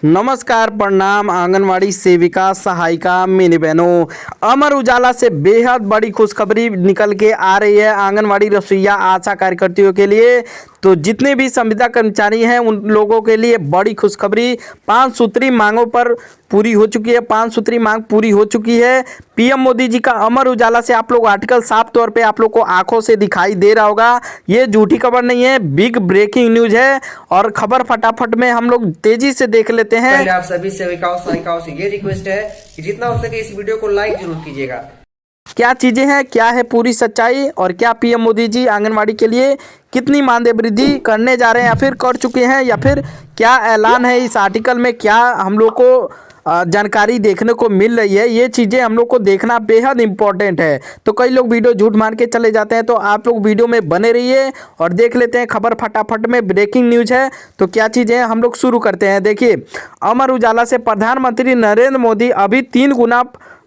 नमस्कार, प्रणाम। आंगनवाड़ी सेविका, सहायिका, मिनी बहनों, अमर उजाला से बेहद बड़ी खुशखबरी निकल के आ रही है आंगनवाड़ी रसोइया, आशा कार्यकर्तियों के लिए। तो जितने भी संविदा कर्मचारी हैं उन लोगों के लिए बड़ी खुशखबरी। 5 सूत्री मांगों पर पूरी हो चुकी है, 5 सूत्री मांग पूरी हो चुकी है। पीएम मोदी जी का अमर उजाला से आप लोग आर्टिकल साफ तौर पे आप लोग को आंखों से दिखाई दे रहा होगा। ये झूठी खबर नहीं है, बिग ब्रेकिंग न्यूज है। और खबर फटाफट में हम लोग तेजी से देख लेते हैं। पहले आप सभी सेविकाओं सहायिकाओं से ये रिक्वेस्ट है कि जितना हो सके इस वीडियो को लाइक जरूर कीजिएगा। क्या चीजें हैं, क्या है पूरी सच्चाई, और क्या पीएम मोदी जी आंगनवाड़ी के लिए कितनी मानदेय वृद्धि करने जा रहे हैं या फिर कर चुके हैं, या फिर क्या ऐलान है इस आर्टिकल में, क्या हम लोग को जानकारी देखने को मिल रही है। ये चीज़ें हम लोग को देखना बेहद इंपॉर्टेंट है। तो कई लोग वीडियो झूठ मान के चले जाते हैं, तो आप लोग वीडियो में बने रहिए और देख लेते हैं खबर फटाफट में। ब्रेकिंग न्यूज है, तो क्या चीज़ें हैं हम लोग शुरू करते हैं। देखिए, अमर उजाला से प्रधानमंत्री नरेंद्र मोदी अभी 3 गुना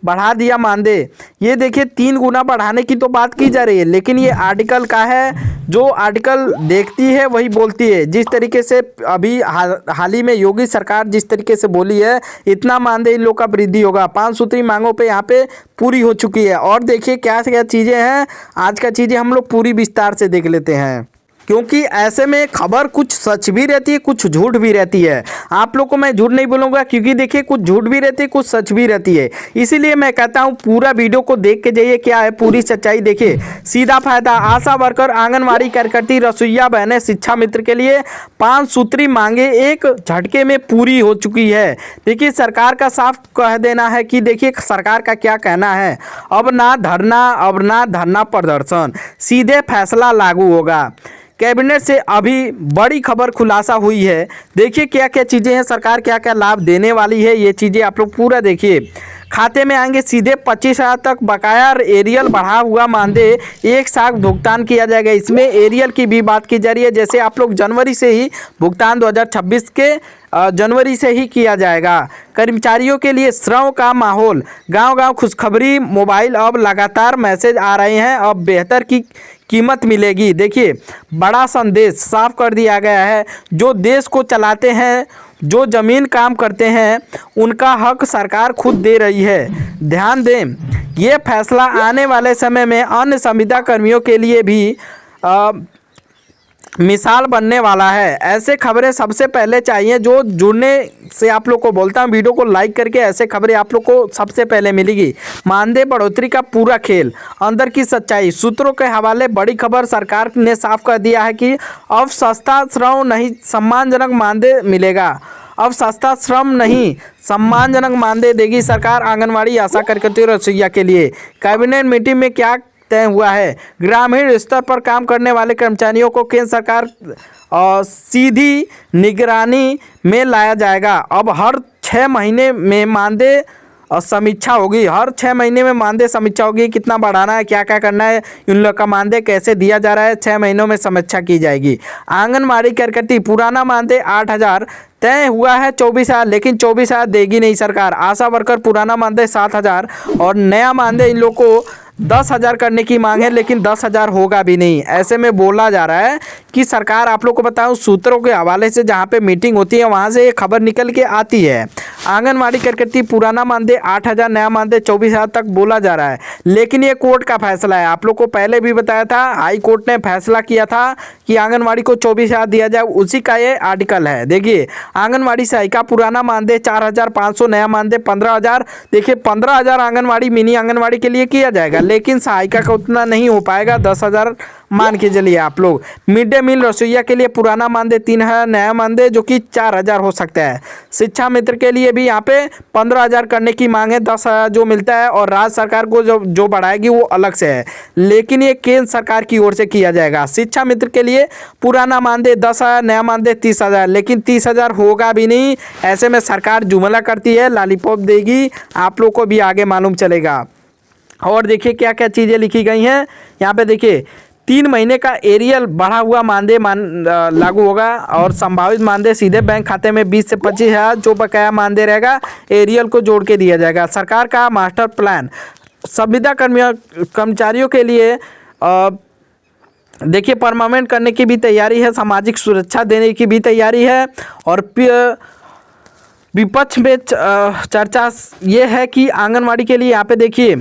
बढ़ा दिया मानदेय। ये देखिए, 3 गुना बढ़ाने की तो बात की जा रही है, लेकिन ये आर्टिकल का है, जो आर्टिकल देखती है वही बोलती है। जिस तरीके से अभी हाल ही में योगी सरकार जिस तरीके से बोली है, इतना मानदेय इन लोग का वृद्धि होगा। 5 सूत्री मांगों पे यहाँ पे पूरी हो चुकी है। और देखिए क्या क्या चीज़ें हैं, आज का चीज़ें हम लोग पूरी विस्तार से देख लेते हैं, क्योंकि ऐसे में खबर कुछ सच भी रहती है, कुछ झूठ भी रहती है। आप लोग को मैं झूठ नहीं बोलूँगा, क्योंकि देखिए कुछ झूठ भी रहती है, कुछ सच भी रहती है। इसीलिए मैं कहता हूँ पूरा वीडियो को देख के जाइए, क्या है पूरी सच्चाई। देखिए, सीधा फायदा आशा वर्कर, आंगनवाड़ी कार्यकर्ती, रसोइया बहनें, शिक्षा मित्र के लिए 5 सूत्री मांगे एक झटके में पूरी हो चुकी है। देखिए, सरकार का साफ कह देना है कि देखिए सरकार का क्या कहना है, अब ना धरना प्रदर्शन, सीधे फैसला लागू होगा। कैबिनेट से अभी बड़ी खबर खुलासा हुई है। देखिए क्या क्या चीज़ें हैं, सरकार क्या क्या लाभ देने वाली है, ये चीज़ें आप लोग पूरा देखिए। खाते में आएंगे सीधे 25,000 तक बकाया एरियल बढ़ा हुआ मानदेय एक साथ भुगतान किया जाएगा। इसमें एरियल की भी बात की जा रही है, जैसे आप लोग जनवरी से ही भुगतान 2026 के जनवरी से ही किया जाएगा। कर्मचारियों के लिए श्रम का माहौल, गांव-गांव खुशखबरी, मोबाइल अब लगातार मैसेज आ रहे हैं, अब बेहतर की कीमत मिलेगी। देखिए, बड़ा संदेश साफ कर दिया गया है। जो देश को चलाते हैं, जो ज़मीन काम करते हैं, उनका हक सरकार खुद दे रही है। ध्यान दें, ये फैसला आने वाले समय में अन्य संविदा कर्मियों के लिए भी मिसाल बनने वाला है। ऐसे खबरें सबसे पहले चाहिए, जो जुड़ने से आप लोग को बोलता हूँ वीडियो को लाइक करके, ऐसे खबरें आप लोग को सबसे पहले मिलेगी। मानदेय बढ़ोतरी का पूरा खेल, अंदर की सच्चाई, सूत्रों के हवाले बड़ी खबर। सरकार ने साफ कर दिया है कि अब सस्ता श्रम नहीं, सम्मानजनक मानदेय मिलेगा। अब सस्ता श्रम नहीं, सम्मानजनक मानदेय देगी सरकार आंगनवाड़ी, आशा कार्यकर्ती और रसोइया के लिए। कैबिनेट मीटिंग में क्या तय हुआ है, ग्रामीण स्तर पर काम करने वाले कर्मचारियों को केंद्र सरकार सीधी निगरानी में लाया जाएगा। अब हर 6 महीने में मानदेय समीक्षा होगी, हर 6 महीने में मानदेय समीक्षा होगी। कितना बढ़ाना है, क्या क्या करना है, इन लोग का मानदेय कैसे दिया जा रहा है, 6 महीनों में समीक्षा की जाएगी। आंगनवाड़ी कार्यकर्ती, पुराना मानदेय 8,000 तय हुआ है 24,000, लेकिन 24,000 देगी नहीं सरकार। आशा वर्कर, पुराना मानदेय 7,000 और नया मानदेय इन लोग को 10,000 करने की मांग है, लेकिन 10,000 होगा भी नहीं। ऐसे में बोला जा रहा है कि सरकार, आप लोग को बताऊं, सूत्रों के हवाले से जहां पे मीटिंग होती है वहां से ये खबर निकल के आती है। आंगनवाड़ी कार्यकर्ती, पुराना मानदेय 8,000, नया मानदेय 24,000 तक बोला जा रहा है, लेकिन ये कोर्ट का फैसला है। आप लोग को पहले भी बताया था, हाई कोर्ट ने फैसला किया था कि आंगनवाड़ी को 24,000 दिया जाए, उसी का ये आर्टिकल है। देखिए, आंगनवाड़ी सहायिका, पुराना मानदेय 4,500, नया मानदेय 15,000। देखिए, 15,000 आंगनवाड़ी, मिनी आंगनवाड़ी के लिए किया जाएगा, लेकिन सहायिका का उतना नहीं हो पाएगा, 10,000 मान के चलिए आप लोग। मिड डे मील रसोइया के लिए पुराना मानदेय 3,000, नया मानदेय जो कि 4,000 हो सकता है। शिक्षा मित्र के लिए भी यहाँ पे 15,000 करने की मांग है, 10,000 जो मिलता है, और राज्य सरकार को जो बढ़ाएगी वो अलग से है, लेकिन ये केंद्र सरकार की ओर से किया जाएगा। शिक्षा मित्र के लिए पुराना मानदेय 10,000, नया मानदेय 30,000, लेकिन 30,000 होगा भी नहीं। ऐसे में सरकार जुमला करती है, लॉलीपॉप देगी, आप लोग को भी आगे मालूम चलेगा। और देखिए क्या क्या चीज़ें लिखी गई हैं यहाँ पे। देखिए, 3 महीने का एरियल बढ़ा हुआ मानदेय लागू होगा, और संभावित मानदेय सीधे बैंक खाते में 20 से 25,000 जो बकाया मानदेय रहेगा एरियल को जोड़ के दिया जाएगा। सरकार का मास्टर प्लान, संविदा कर्मचारियों के लिए देखिए परमानेंट करने की भी तैयारी है, सामाजिक सुरक्षा देने की भी तैयारी है, और विपक्ष में चर्चा ये है कि आंगनवाड़ी के लिए यहाँ पे देखिए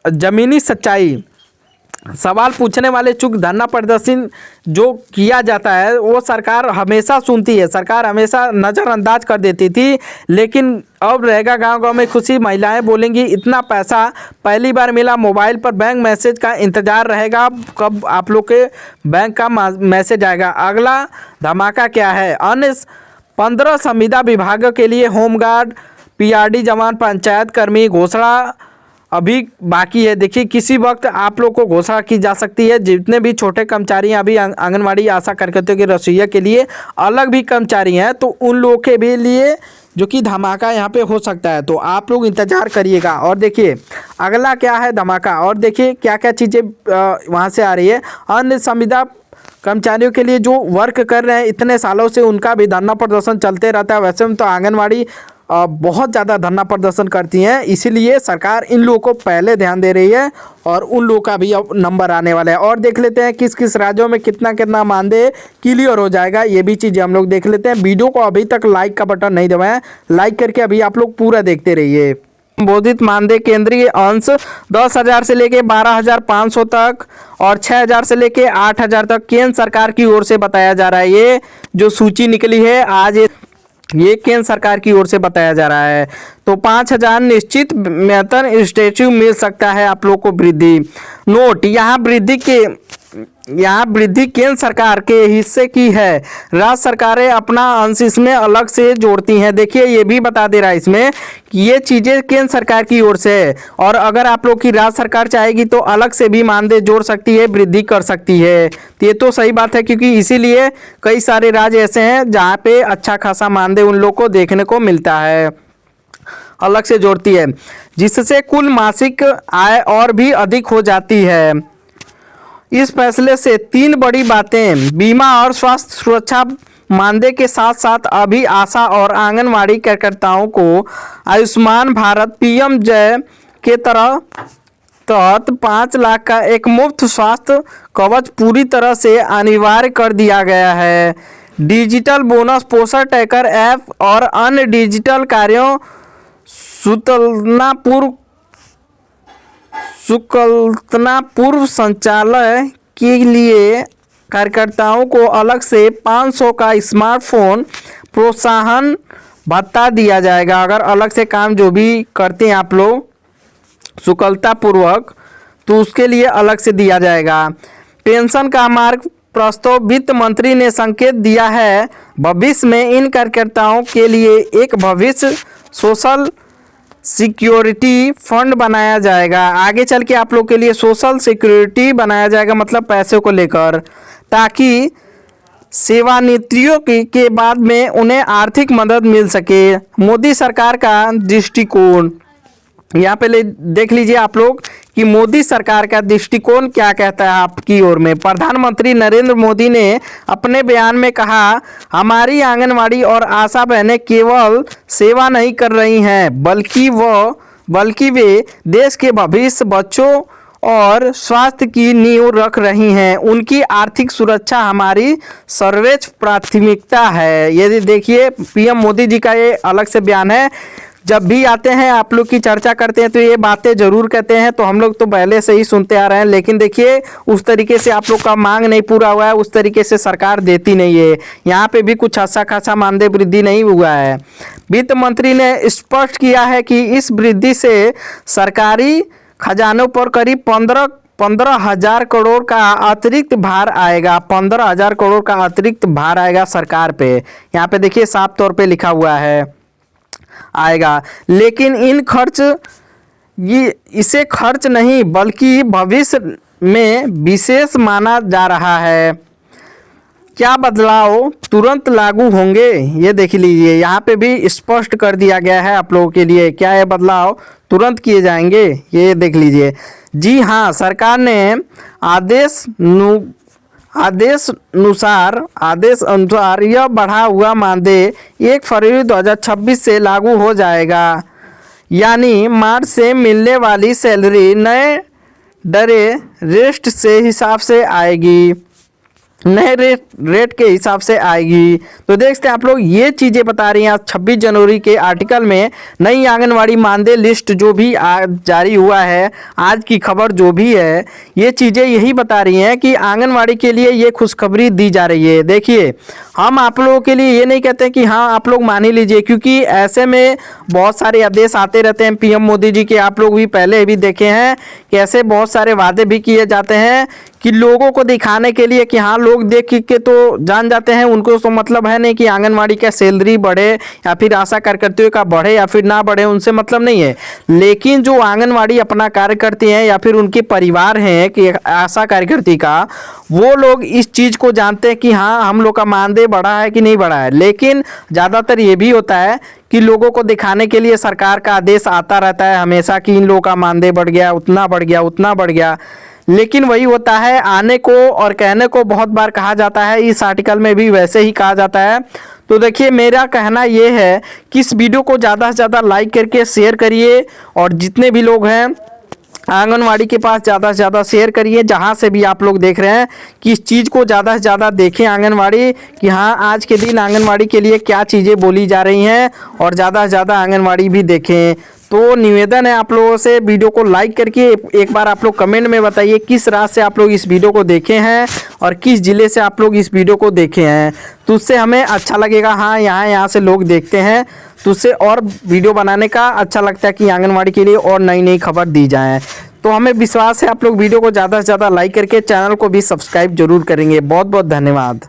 ज़मीनी सच्चाई, सवाल पूछने वाले चूक धरना प्रदर्शन जो किया जाता है वो सरकार हमेशा सुनती है, सरकार हमेशा नज़रअंदाज कर देती थी। लेकिन अब रहेगा गांव गांव में खुशी, महिलाएं बोलेंगी इतना पैसा पहली बार मिला, मोबाइल पर बैंक मैसेज का इंतज़ार रहेगा कब आप लोग के बैंक का मैसेज आएगा। अगला धमाका क्या है, अन्य 15 संविदा विभाग के लिए होमगार्ड, पीआरडी जवान, पंचायत कर्मी घोषणा अभी बाकी है। देखिए किसी वक्त आप लोग को घोषणा की जा सकती है। जितने भी छोटे कर्मचारी हैं अभी आंगनवाड़ी आशा कार्यकर्ताओं की रसोइया के लिए अलग भी कर्मचारी हैं, तो उन लोगों के भी लिए जो कि धमाका यहाँ पे हो सकता है, तो आप लोग इंतज़ार करिएगा। और देखिए अगला क्या है धमाका, और देखिए क्या क्या चीज़ें वहाँ से आ रही है। अन्य संविदा कर्मचारियों के लिए जो वर्क कर रहे हैं इतने सालों से, उनका भी धरना प्रदर्शन चलते रहता है। वैसे में तो आंगनवाड़ी बहुत ज़्यादा धरना प्रदर्शन करती हैं, इसीलिए सरकार इन लोगों को पहले ध्यान दे रही है और उन लोगों का भी अब नंबर आने वाला है। और देख लेते हैं किस किस राज्यों में कितना कितना मानदेय क्लियर हो जाएगा, ये भी चीज़ें हम लोग देख लेते हैं। वीडियो को अभी तक लाइक का बटन नहीं दबाएं, लाइक करके अभी आप लोग पूरा देखते रहिए। संबोधित मानदेय केंद्रीय अंश 10,000 से लेके 12,500 तक और 6,000 से लेके 8,000 तक केंद्र सरकार की ओर से बताया जा रहा है। ये जो सूची निकली है आज, ये केंद्र सरकार की ओर से बताया जा रहा है। तो 5,000 निश्चित वेतन स्टैट्यू मिल सकता है आप लोग को वृद्धि। नोट, यहाँ वृद्धि केंद्र सरकार के हिस्से की है, राज्य सरकारें अपना अंश इसमें अलग से जोड़ती हैं। देखिए ये भी बता दे रहा है इसमें कि ये चीज़ें केंद्र सरकार की ओर से है, और अगर आप लोग की राज्य सरकार चाहेगी तो अलग से भी मानदेय जोड़ सकती है, वृद्धि कर सकती है। तो ये तो सही बात है, क्योंकि इसीलिए कई सारे राज्य ऐसे हैं जहाँ पे अच्छा खासा मानदेय उन लोग को देखने को मिलता है, अलग से जोड़ती है, जिससे कुल मासिक आय और भी अधिक हो जाती है। इस फैसले से 3 बड़ी बातें, बीमा और स्वास्थ्य सुरक्षा मानदेय के साथ साथ अभी आशा और आंगनवाड़ी कार्यकर्ताओं को आयुष्मान भारत पीएम जय के तहत 5 लाख का एक मुफ्त स्वास्थ्य कवच पूरी तरह से अनिवार्य कर दिया गया है। डिजिटल बोनस, पोषण ट्रैकर ऐप और अन्य डिजिटल कार्यों सुकल्पना पूर्व संचालन के लिए कार्यकर्ताओं को अलग से 500 का स्मार्टफोन प्रोत्साहन भत्ता दिया जाएगा। अगर अलग से काम जो भी करते हैं आप लोग सुकलता पूर्वक, तो उसके लिए अलग से दिया जाएगा। पेंशन का मार्ग प्रस्ताव, वित्त मंत्री ने संकेत दिया है भविष्य में इन कार्यकर्ताओं के लिए एक भविष्य सोशल सिक्योरिटी फंड बनाया जाएगा। आगे चल के आप लोग के लिए सोशल सिक्योरिटी बनाया जाएगा, मतलब पैसे को लेकर, ताकि सेवानिवृत्तियों के बाद में उन्हें आर्थिक मदद मिल सके। मोदी सरकार का दृष्टिकोण, यहाँ पे देख लीजिए आप लोग कि मोदी सरकार का दृष्टिकोण क्या कहता है आपकी ओर में। प्रधानमंत्री नरेंद्र मोदी ने अपने बयान में कहा, हमारी आंगनवाड़ी और आशा बहनें केवल सेवा नहीं कर रही हैं, बल्कि वे देश के भविष्य, बच्चों और स्वास्थ्य की नींव रख रही हैं। उनकी आर्थिक सुरक्षा हमारी सर्वोच्च प्राथमिकता है। ये देखिए पीएम मोदी जी का ये अलग से बयान है। जब भी आते हैं आप लोग की चर्चा करते हैं तो ये बातें ज़रूर कहते हैं, तो हम लोग तो पहले से ही सुनते आ रहे हैं, लेकिन देखिए उस तरीके से आप लोग का मांग नहीं पूरा हुआ है, उस तरीके से सरकार देती नहीं है। यहाँ पे भी कुछ अच्छा खासा मानदेय वृद्धि नहीं हुआ है। वित्त मंत्री ने स्पष्ट किया है कि इस वृद्धि से सरकारी खजानों पर करीब 15,000 करोड़ का अतिरिक्त भार आएगा। 15,000 करोड़ का अतिरिक्त भार आएगा सरकार पे। यहाँ पे देखिए साफ तौर पे लिखा हुआ है आएगा, लेकिन इसे खर्च नहीं बल्कि भविष्य में विशेष माना जा रहा है। क्या बदलाव तुरंत लागू होंगे, ये देख लीजिए, यहाँ पे भी स्पष्ट कर दिया गया है आप लोगों के लिए। क्या ये बदलाव तुरंत किए जाएंगे, ये देख लीजिए। जी हाँ, सरकार ने आदेश अनुसार यह बढ़ा हुआ मानदेय 1 फरवरी 2026 से लागू हो जाएगा, यानी मार्च से मिलने वाली सैलरी नए दरें रेस्ट से हिसाब से आएगी। नए रेट के हिसाब से आएगी। तो देख सकते हैं आप लोग, ये चीज़ें बता रही हैं आज 26 जनवरी के आर्टिकल में। नई आंगनवाड़ी मानदेय लिस्ट जो भी आज जारी हुआ है, आज की खबर जो भी है, ये चीज़ें यही बता रही हैं कि आंगनवाड़ी के लिए ये खुशखबरी दी जा रही है। देखिए, हम आप लोगों के लिए ये नहीं कहते कि हाँ आप लोग मान ही लीजिए, क्योंकि ऐसे में बहुत सारे आदेश आते रहते हैं पीएम मोदी जी के। आप लोग भी पहले भी देखे हैं कि ऐसे बहुत सारे वादे भी किए जाते हैं कि लोगों को दिखाने के लिए कि हाँ लोग देख के तो जान जाते हैं, उनको तो मतलब है नहीं कि आंगनवाड़ी का सैलरी बढ़े या फिर आशा कार्यकर्तियों का बढ़े या फिर ना बढ़े, उनसे मतलब नहीं है। लेकिन जो आंगनवाड़ी अपना कार्य करती हैं या फिर उनके परिवार हैं कि आशा कार्यकर्ती का, वो लोग इस चीज़ को जानते हैं कि हाँ हम लोग का मानदेय बढ़ा है कि नहीं बढ़ा है। लेकिन ज़्यादातर ये भी होता है कि लोगों को दिखाने के लिए सरकार का आदेश आता रहता है हमेशा कि इन लोगों का मानदेय बढ़ गया, उतना बढ़ गया, उतना बढ़ गया। लेकिन वही होता है, आने को और कहने को बहुत बार कहा जाता है, इस आर्टिकल में भी वैसे ही कहा जाता है। तो देखिए, मेरा कहना ये है कि इस वीडियो को ज़्यादा से ज़्यादा लाइक करके शेयर करिए, और जितने भी लोग हैं आंगनवाड़ी के पास ज़्यादा से ज़्यादा शेयर करिए, जहाँ से भी आप लोग देख रहे हैं कि इस चीज़ को ज़्यादा से ज़्यादा देखें आंगनवाड़ी, कि हाँ आज के दिन आंगनवाड़ी के लिए क्या चीज़ें बोली जा रही हैं, और ज़्यादा से ज़्यादा आंगनवाड़ी भी देखें। तो निवेदन है आप लोगों से, वीडियो को लाइक करके एक बार आप लोग कमेंट में बताइए किस राज्य से आप लोग इस वीडियो को देखे हैं और किस ज़िले से आप लोग इस वीडियो को देखे हैं। तो उससे हमें अच्छा लगेगा, हाँ यहाँ से लोग देखते हैं, तो उससे और वीडियो बनाने का अच्छा लगता है कि आंगनवाड़ी के लिए और नई नई खबर दी जाए। तो हमें विश्वास है आप लोग वीडियो को ज़्यादा से ज़्यादा लाइक करके चैनल को भी सब्सक्राइब जरूर करेंगे। बहुत बहुत धन्यवाद।